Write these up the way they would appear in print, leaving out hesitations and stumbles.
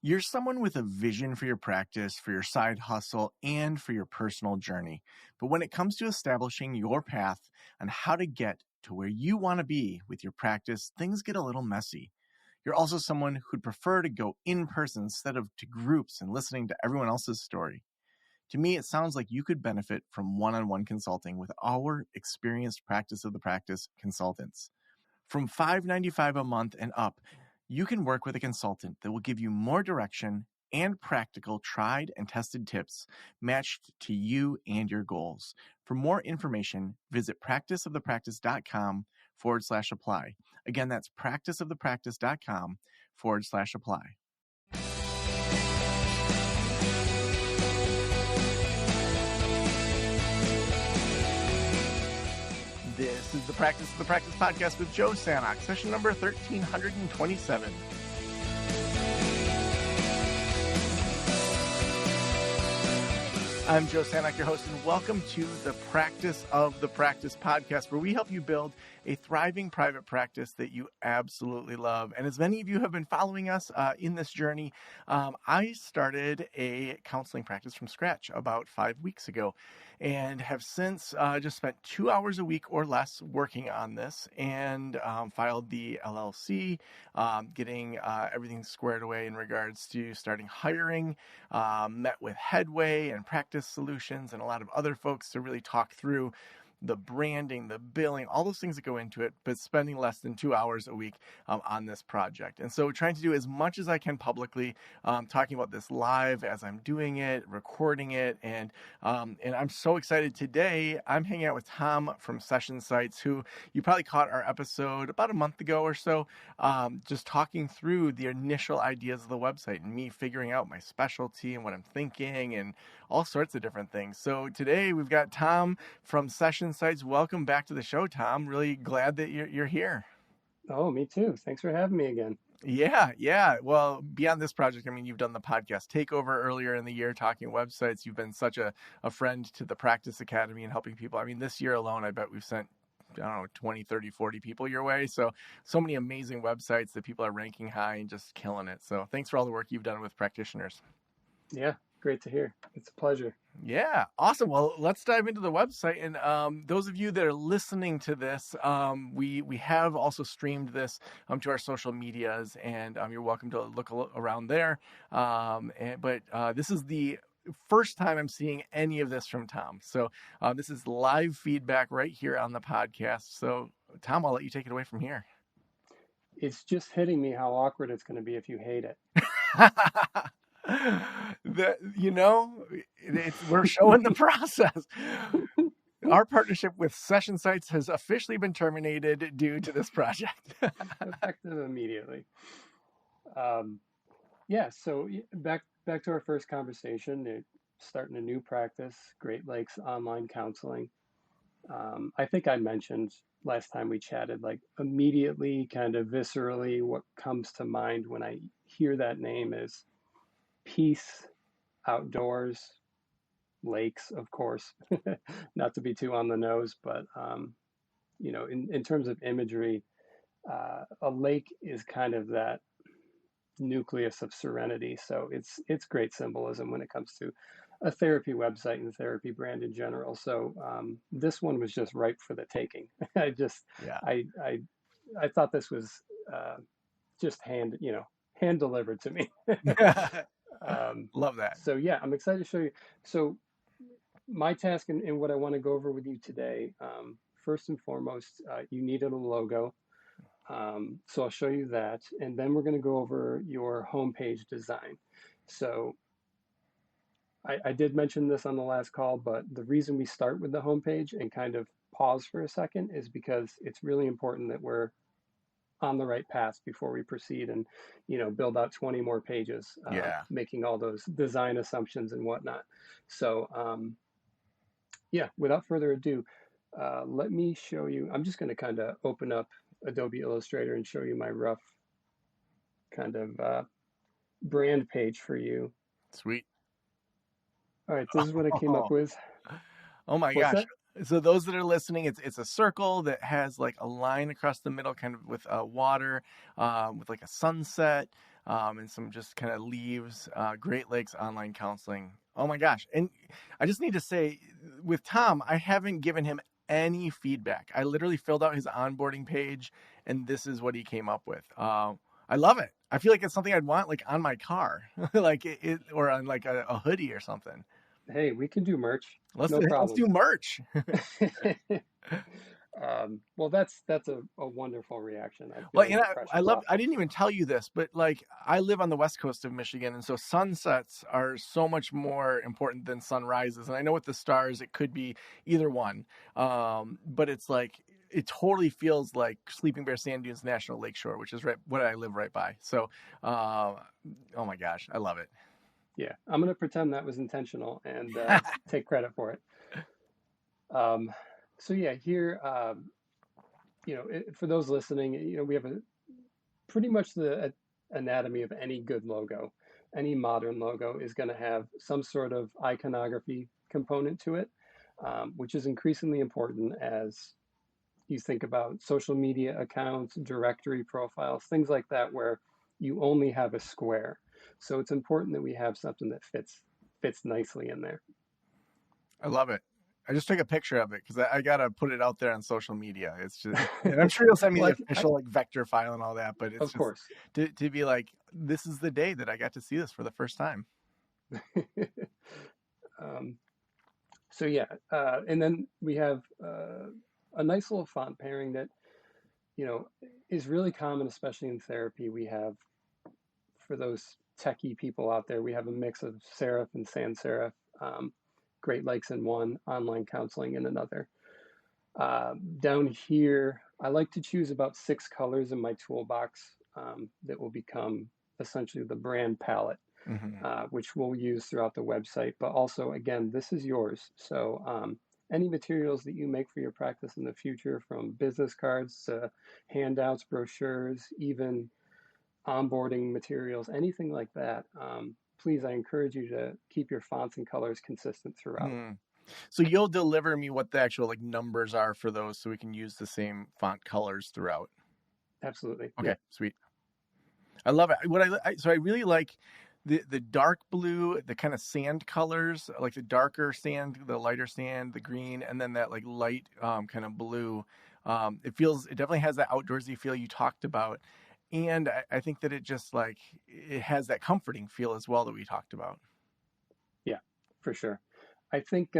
You're someone with a vision for your practice, for your side hustle, and for your personal journey. But when it comes to establishing your path on how to get to where you want to be with your practice, things get a little messy. You're also someone who'd prefer to go in person instead of to groups and listening to everyone else's story. To me, it sounds like you could benefit from one-on-one consulting with our experienced practice of the practice consultants. From $5.95 a month and up, you can work with a consultant that will give you more direction and practical tried and tested tips matched to you and your goals. For more information, visit practiceofthepractice.com/apply. Again, that's practiceofthepractice.com/apply. This is the Practice of the Practice podcast with Joe Sanok, session number 1327. I'm Joe Sanok, your host, and welcome to the Practice of the Practice podcast, where we help you build a thriving private practice that you absolutely love. And as many of you have been following us in this journey, I started a counseling practice from scratch about 5 weeks ago and have since just spent 2 hours a week or less working on this and filed the LLC, getting everything squared away in regards to starting hiring, met with Headway and Practice Solutions and a lot of other folks to really talk through the branding, the billing, all those things that go into it, but spending less than 2 hours a week on this project. And so trying to do as much as I can publicly, talking about this live as I'm doing it, recording it. And I'm so excited today. I'm hanging out with Tom from Session Sites, who you probably caught our episode about a month ago or so, just talking through the initial ideas of the website and me figuring out my specialty and what I'm thinking and all sorts of different things. So today we've got Tom from Session Sites. Welcome back to the show, Tom. Really glad that you're here. Oh, me too. Thanks for having me again. Yeah. Well, beyond this project, I mean, you've done the podcast takeover earlier in the year, talking websites. You've been such a friend to the Practice Academy and helping people. I mean, this year alone, I bet we've sent, 20, 30, 40 people your way. So many amazing websites that people are ranking high and just killing it. So thanks for all the work you've done with practitioners. Yeah, great to hear. It's a pleasure. Yeah, awesome. Well, let's dive into the website. And those of you that are listening to this, we have also streamed this to our social medias, and you're welcome to look around there. But this is the first time I'm seeing any of this from Tom. So this is live feedback right here on the podcast. So Tom, I'll let you take it away from here. It's just hitting me how awkward it's going to be if you hate it. We're showing the process. Our partnership with Session Sites has officially been terminated due to this project. Effective immediately. So back to our first conversation, starting a new practice, Great Lakes Online Counseling. I think I mentioned last time we chatted, like immediately, kind of viscerally, what comes to mind when I hear that name is peace, outdoors, lakes, of course, not to be too on the nose, but, in terms of imagery, a lake is kind of that nucleus of serenity. So it's great symbolism when it comes to a therapy website and therapy brand in general. So this one was just ripe for the taking. I thought this was just hand delivered to me. Love that. So yeah, I'm excited to show you. So my task and what I want to go over with you today, first and foremost, you needed a logo. So I'll show you that. And then we're going to go over your homepage design. So I did mention this on the last call, but the reason we start with the homepage and kind of pause for a second is because it's really important that we're on the right path before we proceed and, build out 20 more pages, making all those design assumptions and whatnot. So, without further ado, let me show you. I'm just going to kind of open up Adobe Illustrator and show you my rough kind of brand page for you. Sweet. All right, this is what I came up with. Oh my gosh. So those that are listening, it's a circle that has like a line across the middle, kind of with water, with like a sunset. and some just kind of leaves. Great Lakes Online Counseling. Oh my gosh. And I just need to say, with Tom, I haven't given him any feedback. I literally filled out his onboarding page, and this is what he came up with. I love it. I feel like it's something I'd want like on my car, like or on like a hoodie or something. Hey, we can do merch. No Let's problem. do merch. Well, that's a wonderful reaction. I feel Well, like the pressure's love. off. I didn't even tell you this, but like I live on the west coast of Michigan, and so sunsets are so much more important than sunrises. And I know with the stars, it could be either one, but it's like it totally feels like Sleeping Bear Sand Dunes National Lakeshore, which is right what I live right by. So, oh my gosh, I love it. Yeah, I'm gonna pretend that was intentional and take credit for it. Um, so yeah, here, for those listening, we have pretty much the anatomy of any good logo. Any modern logo is going to have some sort of iconography component to it, which is increasingly important as you think about social media accounts, directory profiles, things like that, where you only have a square. So it's important that we have something that fits nicely in there. I love it. I just took a picture of it because I gotta put it out there on social media. It's just, and I'm sure you'll send me Well, the official like vector file and all that. But it's of just course. to be like, this is the day that I got to see this for the first time. um, so yeah, and then we have a nice little font pairing that is really common, especially in therapy. We have, for those techie people out there, we have a mix of serif and sans serif. Great Lakes in one, online counseling in another. Down here, I like to choose about 6 colors in my toolbox that will become essentially the brand palette, Mm-hmm. which we'll use throughout the website. But also, again, this is yours. So any materials that you make for your practice in the future, from business cards to handouts, brochures, even onboarding materials, anything like that, please, I encourage you to keep your fonts and colors consistent throughout. Mm. So you'll deliver me what the actual like numbers are for those, so we can use the same font colors throughout. Absolutely. Okay, Yeah. sweet. I love it. So I really like the dark blue, the kind of sand colors, like the darker sand, the lighter sand, the green, and then that like light kind of blue. It definitely has that outdoorsy feel you talked about, and I think that it just like it has that comforting feel as well that we talked about. Yeah, for sure. I think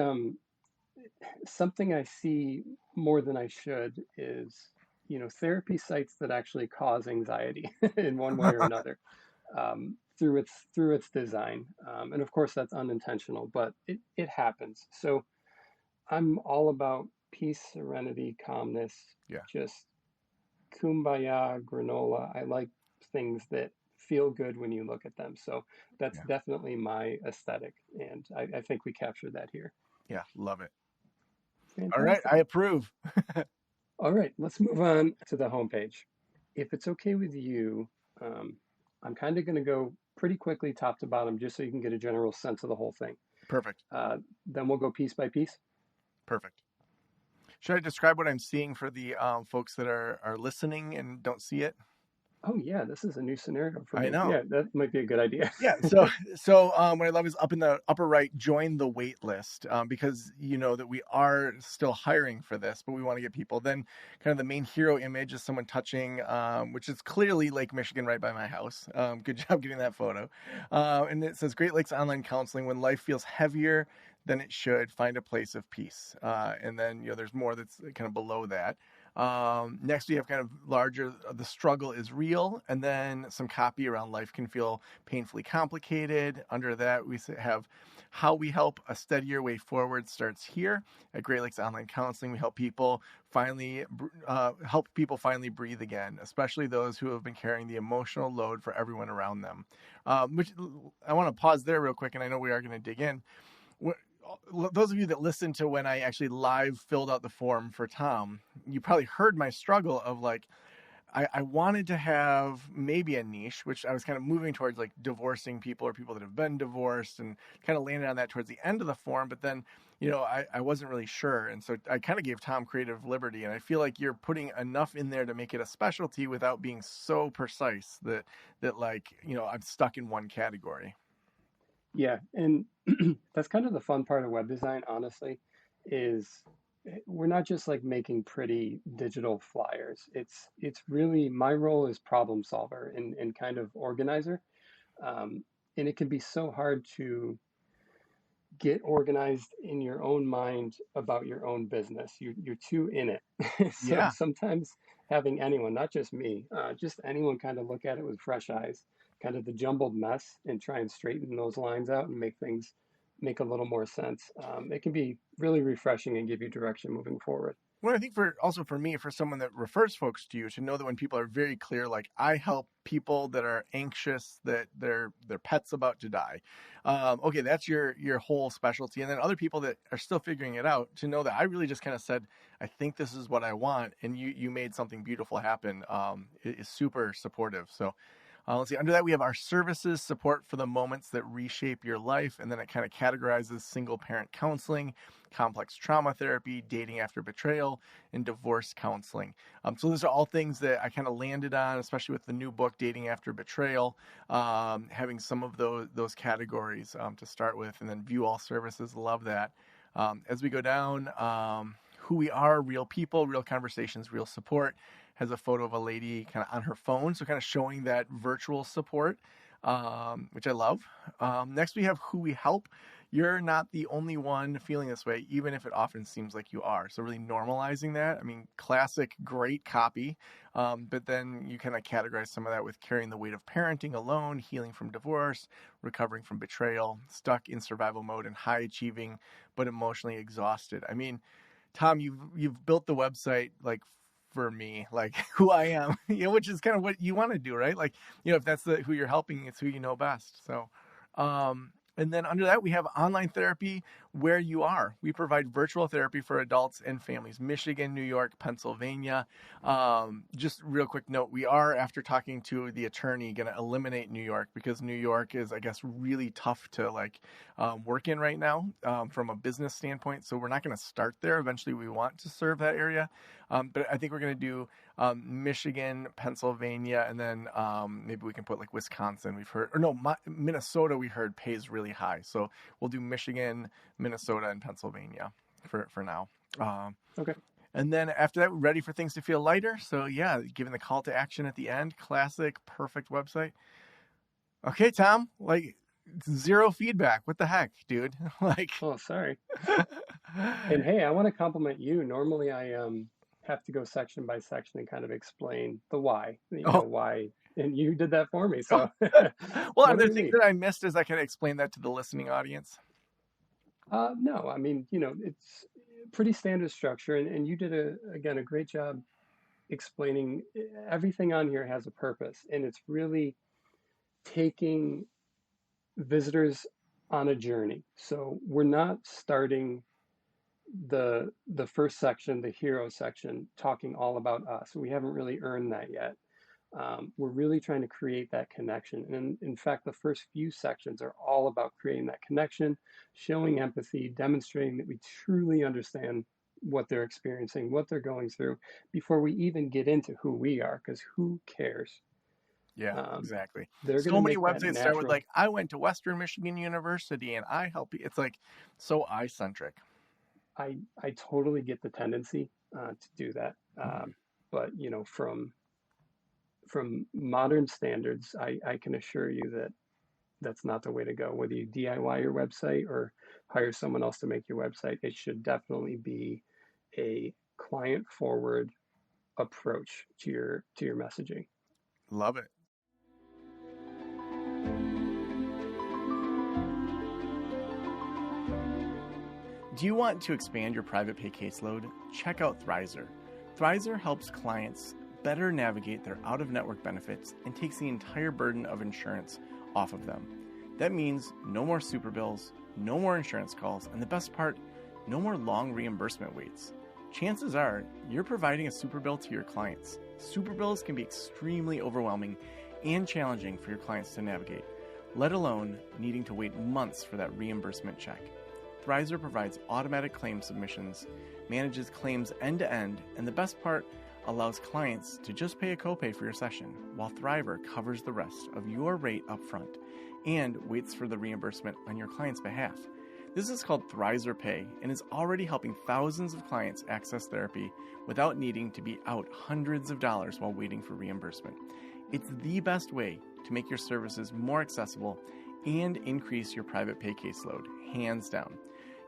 something I see more than I should is, therapy sites that actually cause anxiety in one way or another, through its design. And of course, that's unintentional, but it happens. So I'm all about peace, serenity, calmness, Yeah, just kumbaya, granola. I like things that feel good when you look at them. So that's yeah, definitely my aesthetic, and I think we captured that here. yeah. Love it. All right, Fantastic. I approve. All right, let's move on to the homepage. If it's okay with you, um, I'm kind of going to go pretty quickly top to bottom just so you can get a general sense of the whole thing. Perfect. Then we'll go piece by piece. Perfect. Should I describe what I'm seeing for the folks that are listening and don't see it? Oh, yeah, this is a new scenario for I me. know. Yeah, that might be a good idea. Yeah. What I love is up in the upper right, join the wait list, because you know that we are still hiring for this, but we want to get people. Then, kind of the main hero image is someone touching, which is clearly Lake Michigan right by my house. Good job getting that photo. And it says Great Lakes Online Counseling. When life feels heavier than it should, find a place of peace. And then there's more that's kind of below that. Next, we have kind of larger, the struggle is real, and then some copy around life can feel painfully complicated. Under that, we have how we help a steadier way forward starts here at Great Lakes Online Counseling. We help people finally breathe again, especially those who have been carrying the emotional load for everyone around them. Which I want to pause there real quick, and I know we are going to dig in. Those of you that listened to when I actually live filled out the form for Tom, you probably heard my struggle of like, I wanted to have maybe a niche, which I was kind of moving towards, like divorcing people or people that have been divorced, and kind of landed on that towards the end of the form. But then, I wasn't really sure. And so I kind of gave Tom creative liberty. And I feel like you're putting enough in there to make it a specialty without being so precise that like, I'm stuck in one category. Yeah, and that's kind of the fun part of web design, honestly, is we're not just like making pretty digital flyers. It's really my role is problem solver and kind of organizer. Um, and it can be so hard to get organized in your own mind about your own business. You're too in it. So Yeah. sometimes having anyone, not just me, just anyone kind of look at it with fresh eyes, kind of the jumbled mess, and try and straighten those lines out and make things make a little more sense. It can be really refreshing and give you direction moving forward. Well, I think for me, for someone that refers folks to you, to know that when people are very clear, like I help people that are anxious that their pet's about to die. Okay, that's your whole specialty. And then other people that are still figuring it out, to know that I really just kind of said, I think this is what I want, and you made something beautiful happen. It is super supportive. So let's see. Under that, we have our services, support for the moments that reshape your life. And then it kind of categorizes single parent counseling, complex trauma therapy, dating after betrayal, and divorce counseling. So those are all things that I kind of landed on, especially with the new book, Dating After Betrayal, having some of those categories to start with. And then view all services. Love that. As we go down, who we are, real people, real conversations, real support. Has a photo of a lady kind of on her phone, so kind of showing that virtual support, which I love. Next, we have who we help. You're not the only one feeling this way, even if it often seems like you are. So really normalizing that. I mean, classic, great copy, but then you kind of categorize some of that with carrying the weight of parenting alone, healing from divorce, recovering from betrayal, stuck in survival mode, and high achieving, but emotionally exhausted. I mean, Tom, you've built the website like for me, like who I am, which is kind of what you want to do, right? Like, if that's who you're helping, it's who you know best. So, and then under that, we have online therapy where you are. We provide virtual therapy for adults and families, Michigan, New York, Pennsylvania. Just real quick note, we are, after talking to the attorney, going to eliminate New York because New York is, I guess, really tough to work in right now from a business standpoint. So we're not going to start there. Eventually, we want to serve that area. But I think we're going to do Michigan, Pennsylvania, and then maybe we can put like Wisconsin. We've heard, or no, Minnesota. We heard pays really high, so we'll do Michigan, Minnesota, and Pennsylvania for now. Okay. And then after that, we're ready for things to feel lighter. So yeah, giving the call to action at the end. Classic, perfect website. Okay, Tom. Like zero feedback. What the heck, dude? Oh, sorry. And hey, I want to compliment you. Normally, I have to go section by section and kind of explain the why, why, and you did that for me. So, well, are there really things neat. that I missed as I can explain that to the listening audience? No, I mean, it's pretty standard structure, and you did a great job explaining everything on here has a purpose, and it's really taking visitors on a journey. So we're not starting the first section, the hero section, talking all about us. We haven't really earned that yet. We're really trying to create that connection. And in fact, the first few sections are all about creating that connection, showing empathy, demonstrating that we truly understand what they're experiencing, what they're going through, before we even get into who we are, because who cares? Yeah, exactly. They're going to So many make that websites start with natural. like, I went to Western Michigan University and I help you. It's like so eye-centric. I totally get the tendency to do that. But from modern standards, I can assure you that that's not the way to go. Whether you DIY your website or hire someone else to make your website, it should definitely be a client forward approach to your messaging. Love it. Do you want to expand your private pay caseload? Check out Thrizer. Thrizer helps clients better navigate their out-of-network benefits and takes the entire burden of insurance off of them. That means no more super bills, no more insurance calls, and the best part, no more long reimbursement waits. Chances are you're providing a super bill to your clients. Super bills can be extremely overwhelming and challenging for your clients to navigate, let alone needing to wait months for that reimbursement check. Thrizer provides automatic claim submissions, manages claims end-to-end, and the best part, allows clients to just pay a copay for your session, while Thriver covers the rest of your rate up front and waits for the reimbursement on your client's behalf. This is called Thrizer Pay and is already helping thousands of clients access therapy without needing to be out hundreds of dollars while waiting for reimbursement. It's the best way to make your services more accessible and increase your private pay caseload, hands down.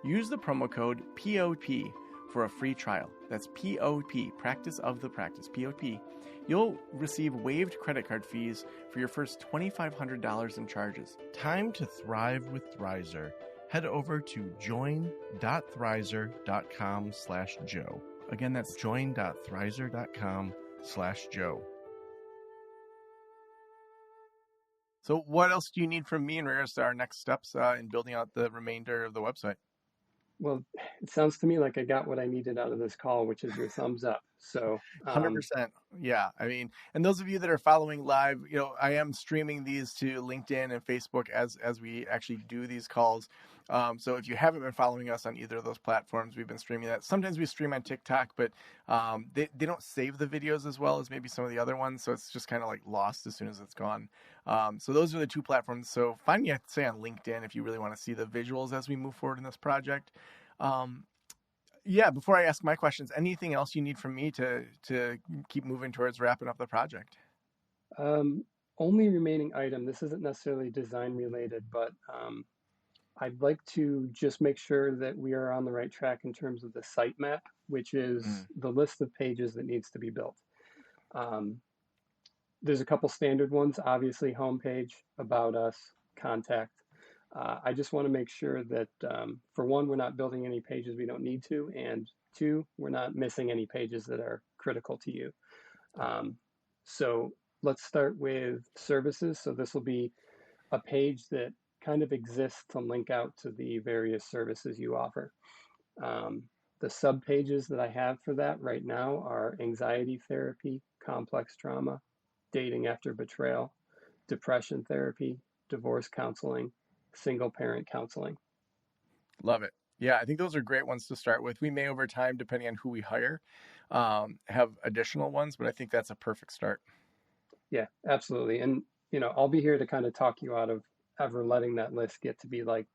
Use the promo code POP for a free trial. That's POP, Practice of the Practice, POP. You'll receive waived credit card fees for your first $2,500 in charges. Time to thrive with Thrizer. Head over to join.thrizer.com/Joe. Again, that's join.thrizer.com/Joe. So what else do you need from me in regards to our next steps in building out the remainder of the website? Well, it sounds to me like I got what I needed out of this call, which is your thumbs up. So, 100%. Yeah. I mean, and those of you that are following live, I am streaming these to LinkedIn and Facebook as we actually do these calls. So if you haven't been following us on either of those platforms, we've been streaming that. Sometimes we stream on TikTok, but they don't save the videos as well as maybe some of the other ones. So it's just kind of like lost as soon as it's gone. So those are the two platforms. So find me, I'd say, on LinkedIn if you really want to see the visuals as we move forward in this project. Yeah, before I ask my questions, anything else you need from me to keep moving towards wrapping up the project? Only remaining item, this isn't necessarily design related, but I'd like to just make sure that we are on the right track in terms of the sitemap, which is the list of pages that needs to be built. There's a couple standard ones, obviously homepage, about us, contact. I just want to make sure that, for one, we're not building any pages we don't need to, and two, we're not missing any pages that are critical to you. So let's start with services. So this will be a page that kind of exists to link out to the various services you offer. The sub pages that I have for that right now are anxiety therapy, complex trauma, dating after betrayal, depression therapy, divorce counseling, single parent counseling. Love it. Yeah, I think those are great ones to start with. We may, over time, depending on who we hire, have additional ones, but I think that's a perfect start. Yeah, absolutely. And, I'll be here to kind of talk you out of ever letting that list get to be like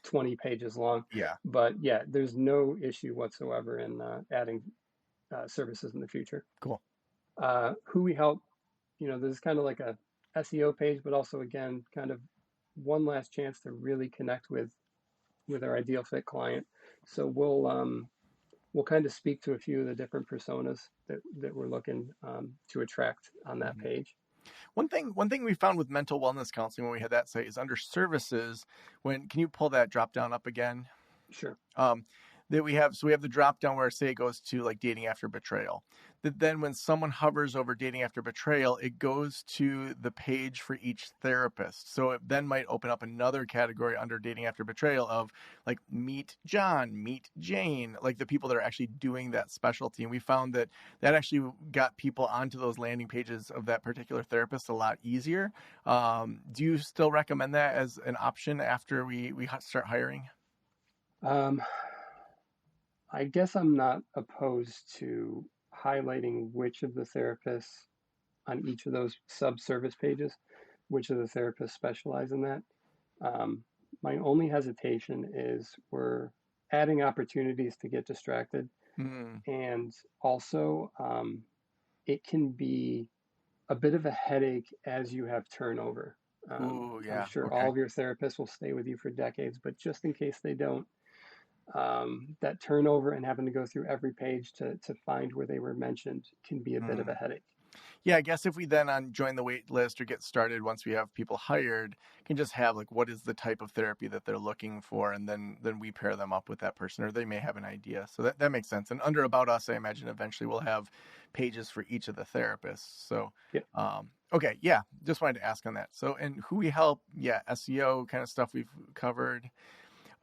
20 pages long. Yeah. But yeah, there's no issue whatsoever in adding services in the future. Cool. Who we help, this is kind of like a SEO page, but also, again, kind of one last chance to really connect with our ideal fit client. So we'll kind of speak to a few of the different personas that we're looking to attract on that page. One thing we found with mental wellness counseling when we had that site is under services. Can you pull that drop down up again? Sure. That we have the drop down where, say, it goes to like dating after betrayal. That then when someone hovers over dating after betrayal, it goes to the page for each therapist. So it then might open up another category under dating after betrayal of like meet John, meet Jane, like the people that are actually doing that specialty. And we found that actually got people onto those landing pages of that particular therapist a lot easier. Do you still recommend that as an option after we start hiring? I guess I'm not opposed to highlighting which of the therapists on each of those sub-service pages, which of the therapists specialize in that. My only hesitation is we're adding opportunities to get distracted. And also it can be a bit of a headache as you have turnover. I'm sure all of your therapists will stay with you for decades, but just in case they don't, that turnover and having to go through every page to find where they were mentioned can be a bit of a headache. Yeah, I guess if we then join the wait list or get started once we have people hired, can just have like what is the type of therapy that they're looking for, and then we pair them up with that person, or they may have an idea. So that makes sense. And under About Us, I imagine eventually we'll have pages for each of the therapists. So okay, yeah, just wanted to ask on that. So, and who we help, SEO kind of stuff we've covered.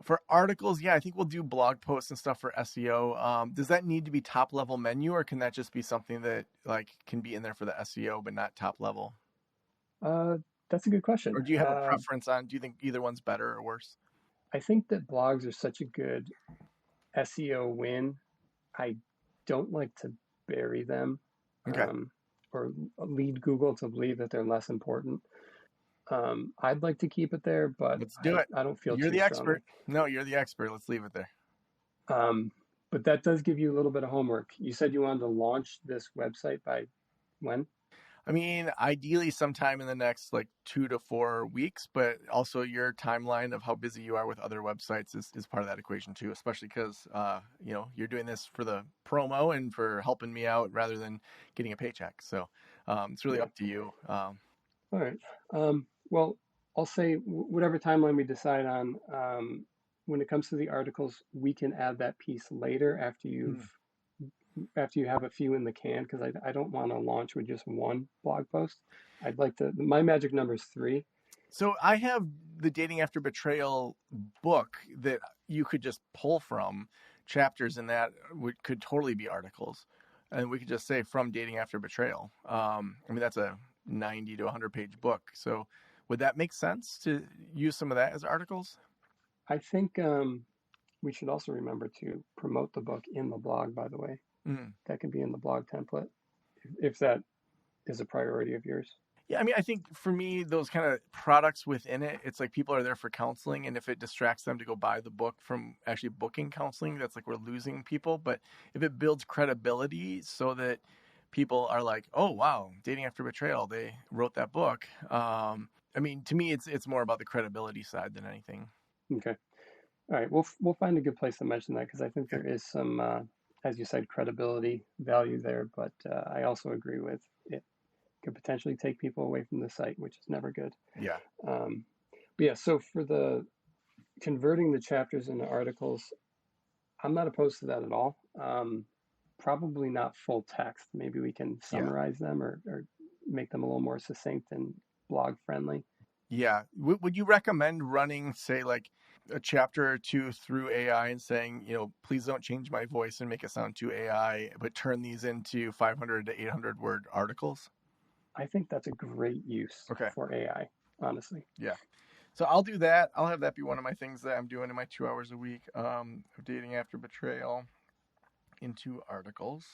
For articles, yeah, I think we'll do blog posts and stuff for SEO. Does that need to be top level menu, or can that just be something that like can be in there for the SEO but not top level? Uh, that's a good Or question. do you have a preference on? Do you think either one's better or worse? I think that blogs are such a good SEO win. I don't like to bury them, Okay, or lead Google to believe that they're less important. I'd like to keep it there, but let's do it. I don't feel You're too the strongly. expert. No, you're the expert. Let's leave it there. Um, but that does give you a little bit of homework. You said you wanted to launch this website by when? I mean, ideally sometime in the next like 2 to 4 weeks, but also your timeline of how busy you are with other websites is part of that equation too, especially because, you're doing this for the promo and for helping me out rather than getting a paycheck. So it's really Yeah. up to you. All right. Well, I'll say whatever timeline we decide on. When it comes to the articles, we can add that piece later after you have a few in the can, because I don't want to launch with just one blog post. I'd like to. My magic number is 3. So I have the Dating After Betrayal book that you could just pull from chapters in that could totally be articles. And we could just say from Dating After Betrayal. I mean, that's a 90 to 100 page book. So would that make sense to use some of that as articles? I think we should also remember to promote the book in the blog. By the way, Mm. that can be in the blog template if that is a priority of yours. Yeah, I mean, I think for me, those kind of products within it, it's like people are there for counseling. And if it distracts them to go buy the book from actually booking counseling, that's like we're losing people. But if it builds credibility so that people are like, oh, wow, Dating After Betrayal, they wrote that book. I mean, to me, it's more about the credibility side than anything. Okay. All right. We'll find a good place to mention that, because I think Okay. there is some, as you said, credibility value there. But I also agree with it could potentially take people away from the site, which is never good. Yeah. But yeah, so for the converting the chapters into articles, I'm not opposed to that at all. Probably not full text. Maybe we can Yeah. summarize them, or make them a little more succinct and blog friendly. Yeah. Would you recommend running, say, like a chapter or two through AI and saying, please don't change my voice and make it sound too AI, but turn these into 500 to 800 word articles? I think that's a great use Okay. for AI, honestly. Yeah. So I'll do that. I'll have that be one of my things that I'm doing in my 2 hours a week of Dating After Betrayal into articles.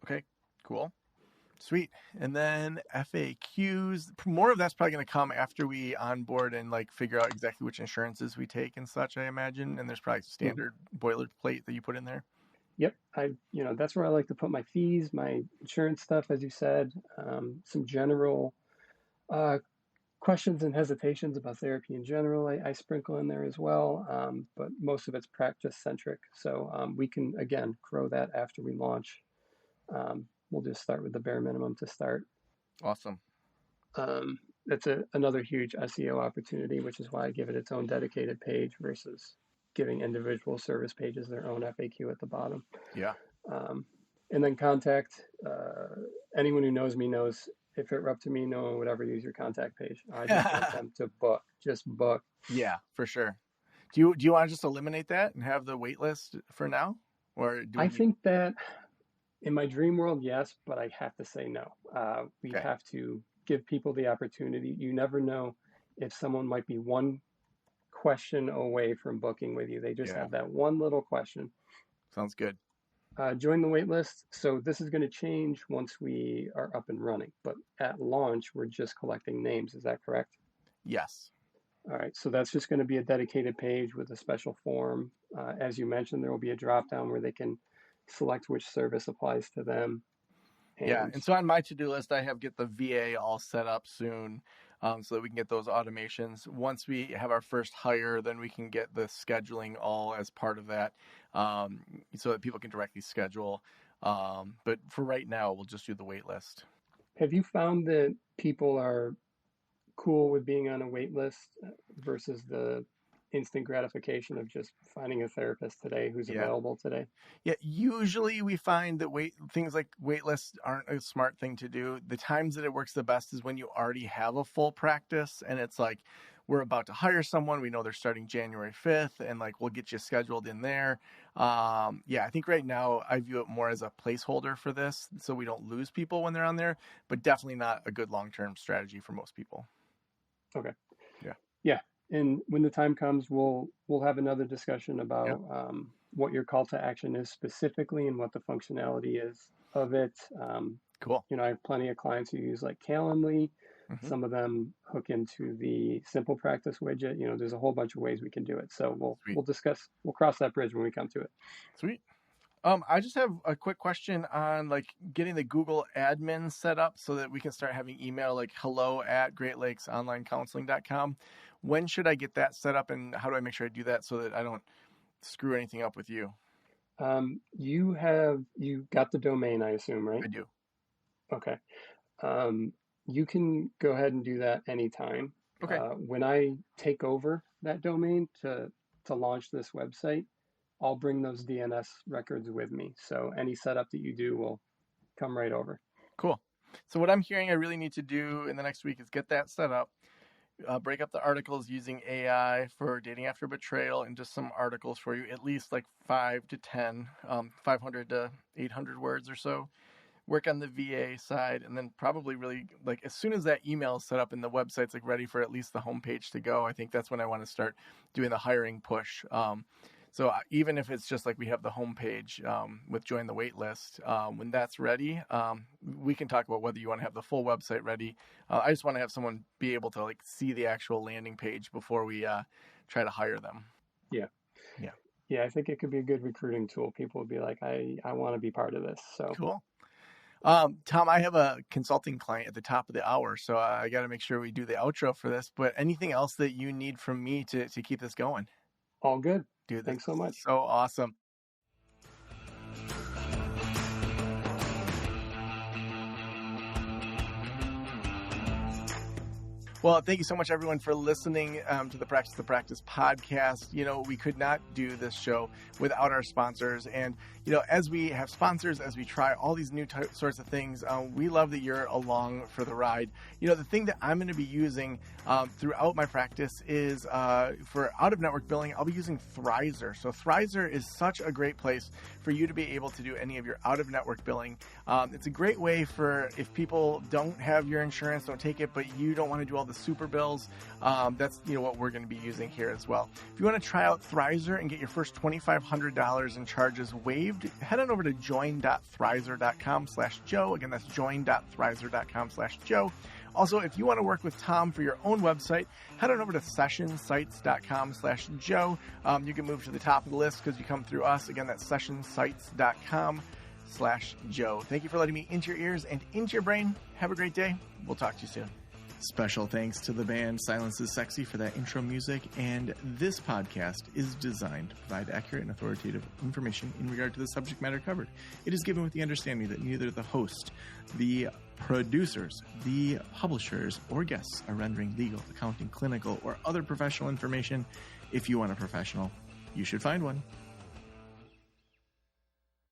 Okay, cool. Sweet. And then FAQs. More of that's probably going to come after we onboard and like figure out exactly which insurances we take and such, I imagine. And there's probably standard boilerplate that you put in there. Yep, that's where I like to put my fees, my insurance stuff, as you said, some general questions and hesitations about therapy in general. I sprinkle in there as well, but most of it's practice centric. So we can again grow that after we launch. We'll just start with the bare minimum to start. Awesome. That's another huge SEO opportunity, which is why I give it its own dedicated page versus giving individual service pages their own FAQ at the bottom. Yeah. And then contact. Anyone who knows me knows if it were up to me, no one would ever use your contact page. I just want them to book, just book. Yeah, for sure. Do you want to just eliminate that and have the wait list for now? Or I think that in my dream world, yes, but I have to say no. We have to give people the opportunity. You never know if someone might be one question away from booking with you. They just have that one little question. Sounds good. Join the wait list. So this is going to change once we are up and running. But at launch, we're just collecting names. Is that correct? Yes. All right. So that's just going to be a dedicated page with a special form. As you mentioned, there will be a drop down where they can select which service applies to them. And so on my to-do list, I have get the VA all set up soon, so that we can get those automations. Once we have our first hire, then we can get the scheduling all as part of that, so that people can directly schedule. But for right now, we'll just do the wait list. Have you found that people are cool with being on a wait list versus the instant gratification of just finding a therapist today who's available today? Yeah, usually we find that things like wait lists aren't a smart thing to do. The times that it works the best is when you already have a full practice and it's like we're about to hire someone. We know they're starting January 5th, and like we'll get you scheduled in there. I think right now I view it more as a placeholder for this, so we don't lose people when they're on there, but definitely not a good long-term strategy for most people. Okay. Yeah. Yeah. And when the time comes, we'll have another discussion about what your call to action is specifically and what the functionality is of it. Cool. I have plenty of clients who use like Calendly. Mm-hmm. Some of them hook into the simple practice widget. There's a whole bunch of ways we can do it. So we'll cross that bridge when we come to it. Sweet. I just have a quick question on like getting the Google admin set up so that we can start having email like hello@greatlakesonlinecounseling.com. When should I get that set up, and how do I make sure I do that so that I don't screw anything up with you? You got the domain, I assume, right? I do. Okay. You can go ahead and do that anytime. Okay. When I take over that domain to launch this website, I'll bring those DNS records with me. So any setup that you do will come right over. Cool. So what I'm hearing I really need to do in the next week is get that set up, break up the articles using AI for dating after betrayal into some articles for you, at least like 5 to 10, 500 to 800 words or so. Work on the VA side, and then probably really like as soon as that email is set up and the website's like ready for at least the homepage to go, I think that's when I want to start doing the hiring push. So even if it's just like we have the homepage with join the wait list, when that's ready, we can talk about whether you want to have the full website ready. I just want to have someone be able to like see the actual landing page before we try to hire them. Yeah, I think it could be a good recruiting tool. People would be like, I want to be part of this. So cool. Tom, I have a consulting client at the top of the hour, so I got to make sure we do the outro for this. But anything else that you need from me to keep this going? All good. Dude, thanks so much. So awesome. Well, thank you so much, everyone, for listening to the Practice podcast. We could not do this show without our sponsors. And, as we have sponsors, as we try all these new sorts of things, we love that you're along for the ride. The thing that I'm going to be using throughout my practice is for out-of-network billing, I'll be using Thrizer. So Thrizer is such a great place for you to be able to do any of your out-of-network billing. It's a great way for if people don't have your insurance, don't take it, but you don't want to do all the super bills. That's what we're going to be using here as well. If you want to try out Thrizer and get your first $2,500 in charges waived, head on over to join.thrizer.com/Joe. Again, that's join.thrizer.com/Joe. Also, if you want to work with Tom for your own website, head on over to sessionsites.com/Joe. You can move to the top of the list because you come through us. Again, that's sessionsites.com/Joe. Thank you for letting me into your ears and into your brain. Have a great day. We'll talk to you soon. Special thanks to the band Silence is Sexy for that intro music, and this podcast is designed to provide accurate and authoritative information in regard to the subject matter covered. It is given with the understanding that neither the host, the producers, the publishers, or guests are rendering legal, accounting, clinical, or other professional information. If you want a professional, you should find one.